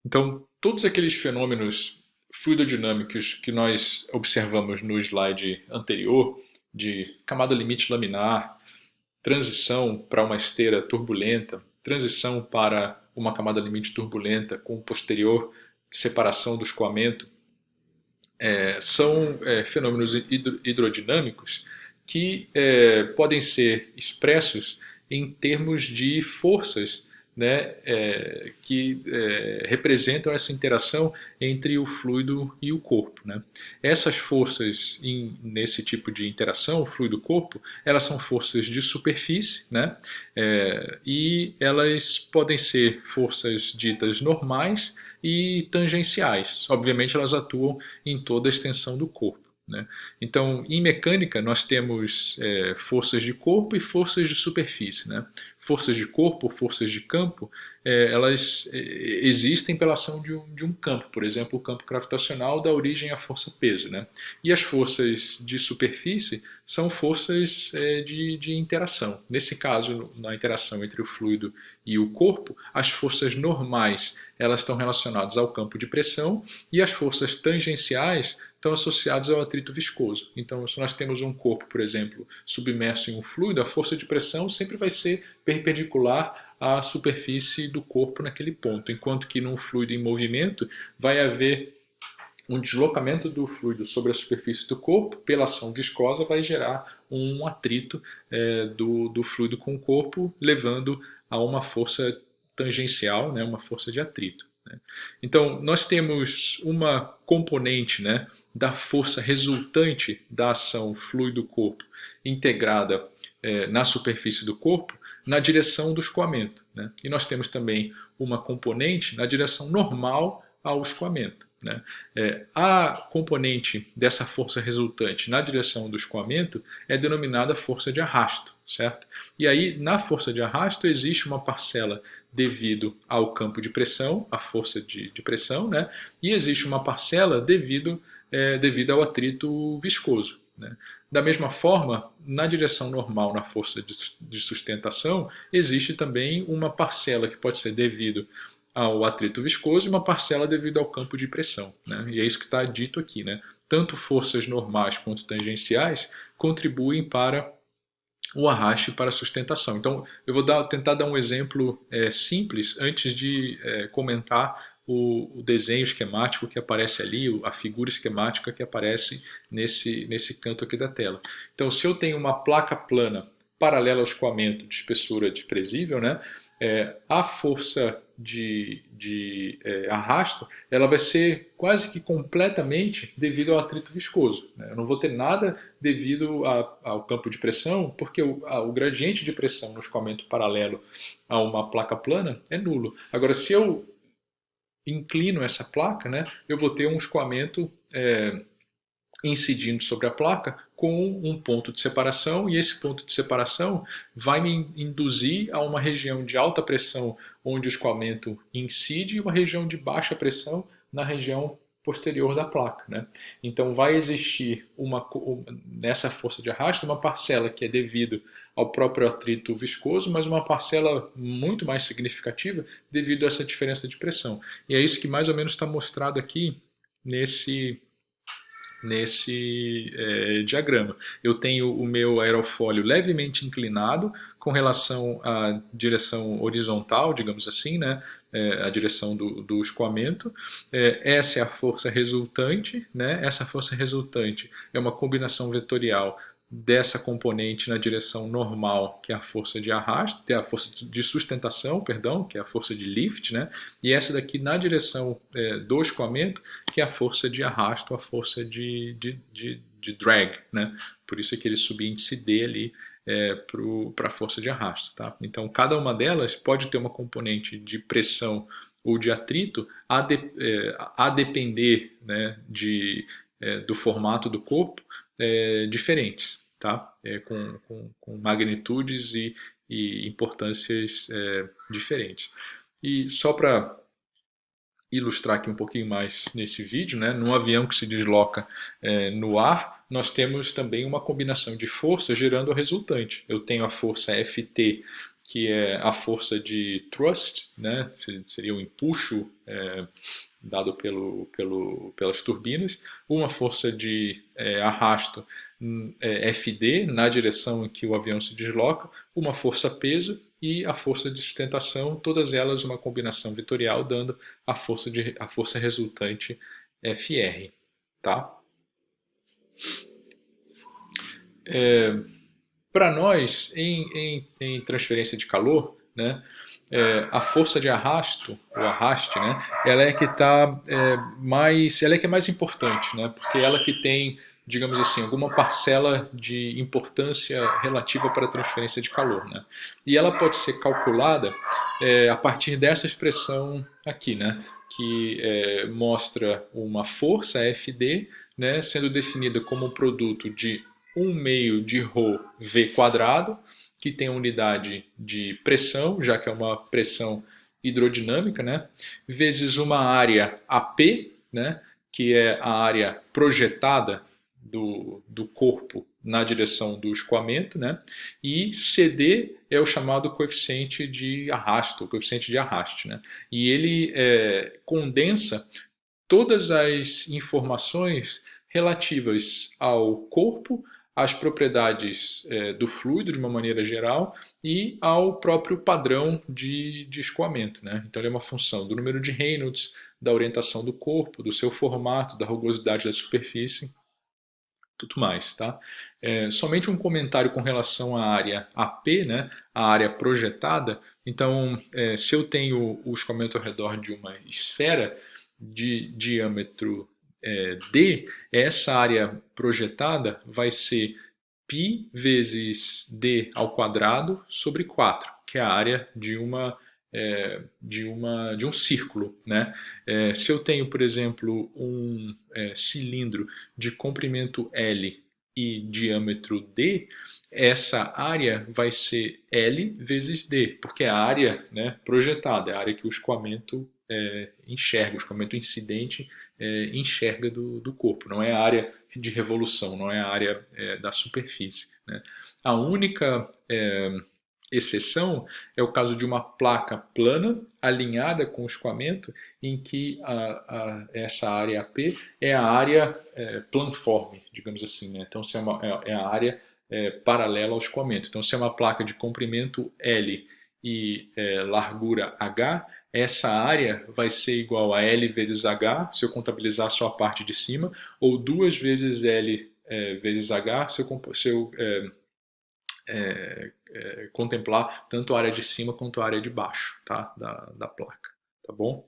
Então, todos aqueles fenômenos fluidodinâmicos que nós observamos no slide anterior, de camada limite laminar, transição para uma esteira turbulenta, transição para uma camada limite turbulenta com posterior separação do escoamento, são fenômenos hidrodinâmicos que podem ser expressos em termos de forças, né, que representam essa interação entre o fluido e o corpo. Né? Essas forças nesse tipo de interação, fluido-corpo, elas são forças de superfície, né, e elas podem ser forças ditas normais e tangenciais. Obviamente, elas atuam em toda a extensão do corpo. Né? Então, em mecânica, nós temos forças de corpo e forças de superfície. Né? Forças de corpo, forças de campo, elas existem pela ação de um campo. Por exemplo, o campo gravitacional dá origem à força-peso. Né? E as forças de superfície são forças de interação. Nesse caso, na interação entre o fluido e o corpo, as forças normais elas estão relacionadas ao campo de pressão e as forças tangenciais estão associadas ao atrito viscoso. Então, se nós temos um corpo, por exemplo, submerso em um fluido, a força de pressão sempre vai ser perpendicular à superfície do corpo naquele ponto, enquanto que num fluido em movimento vai haver um deslocamento do fluido sobre a superfície do corpo pela ação viscosa vai gerar um atrito do fluido com o corpo, levando a uma força tangencial, né, uma força de atrito. Né? Então, nós temos uma componente, né, da força resultante da ação fluido-corpo integrada na superfície do corpo na direção do escoamento. Né? E nós temos também uma componente na direção normal ao escoamento. Né? A componente dessa força resultante na direção do escoamento é denominada força de arrasto, certo? E aí, na força de arrasto, existe uma parcela devido ao campo de pressão, a força de pressão, né? E existe uma parcela devido ao atrito viscoso. Né? Da mesma forma, na direção normal, na força de sustentação, existe também uma parcela que pode ser devido ao atrito viscoso e uma parcela devido ao campo de pressão. Né? E é isso que está dito aqui. Né? Tanto forças normais quanto tangenciais contribuem para o arraste para a sustentação. Então, eu vou tentar dar um exemplo simples antes de comentar o desenho esquemático que aparece ali, a figura esquemática que aparece nesse canto aqui da tela. Então, se eu tenho uma placa plana paralela ao escoamento de espessura desprezível, né, a força de arrasto ela vai ser quase que completamente devido ao atrito viscoso. Né? Eu não vou ter nada devido ao campo de pressão, porque o gradiente de pressão no escoamento paralelo a uma placa plana é nulo. Agora, se eu inclino essa placa, né, eu vou ter um escoamento incidindo sobre a placa com um ponto de separação, e esse ponto de separação vai me induzir a uma região de alta pressão onde o escoamento incide e uma região de baixa pressão na região posterior da placa. Né? Então vai existir nessa força de arrasto uma parcela que é devido ao próprio atrito viscoso, mas uma parcela muito mais significativa devido a essa diferença de pressão. E é isso que mais ou menos está mostrado aqui nesse diagrama. Eu tenho o meu aerofólio levemente inclinado com relação à direção horizontal, digamos assim, né? A direção do escoamento. Essa é a força resultante. Né? Essa força resultante é uma combinação vetorial dessa componente na direção normal, que é a força de arrasto, que é a força de sustentação, perdão, que é a força de lift, né? E essa daqui na direção do escoamento, que é a força de arrasto, a força de drag, né? Por isso é aquele subíndice D ali para a força de arrasto. Tá? Então, cada uma delas pode ter uma componente de pressão ou de atrito a depender, né, do formato do corpo diferentes, tá? Com magnitudes e importâncias diferentes. E só para ilustrar aqui um pouquinho mais nesse vídeo, né? Num avião que se desloca no ar, nós temos também uma combinação de forças gerando a resultante. Eu tenho a força Ft, que é a força de thrust, né? Seria o empuxo dado pelas turbinas, uma força de arrasto FD na direção em que o avião se desloca, uma força peso e a força de sustentação, todas elas uma combinação vetorial dando a força resultante FR, tá? Para nós, em transferência de calor, né, a força de arrasto, o arraste, né, ela é que está ela é que é mais importante, né, porque ela que tem, digamos assim, alguma parcela de importância relativa para a transferência de calor, né, e ela pode ser calculada a partir dessa expressão aqui, né, que mostra uma força FD, né, sendo definida como um produto de 1 meio de ρ v quadrado, que tem a unidade de pressão, já que é uma pressão hidrodinâmica, né? Vezes uma área AP, né? Que é a área projetada do corpo na direção do escoamento, né? E CD é o chamado coeficiente de arrasto, o coeficiente de arraste, né? E ele condensa todas as informações relativas ao corpo, às propriedades do fluido de uma maneira geral e ao próprio padrão de escoamento, né? Então ele é uma função do número de Reynolds, da orientação do corpo, do seu formato, da rugosidade da superfície, tudo mais, tá? Somente um comentário com relação à área AP, né? A área projetada. Então, se eu tenho o escoamento ao redor de uma esfera de diâmetro D, essa área projetada vai ser π vezes d ao quadrado sobre 4, que é a área de um círculo, né? Se eu tenho, por exemplo, um cilindro de comprimento L e diâmetro D, essa área vai ser L vezes D, porque é a área, né, projetada, é a área que o escoamento enxerga, o escoamento incidente enxerga do corpo, não é a área de revolução, não é a área da superfície, né? A única exceção é o caso de uma placa plana alinhada com o escoamento, em que essa área AP é a área planforme, digamos assim, né? Então, se é a área paralela ao escoamento. Então, se é uma placa de comprimento L e largura H, essa área vai ser igual a L vezes H, se eu contabilizar só a parte de cima, ou 2 vezes L vezes H, se eu contemplar tanto a área de cima quanto a área de baixo, tá? da placa, tá bom?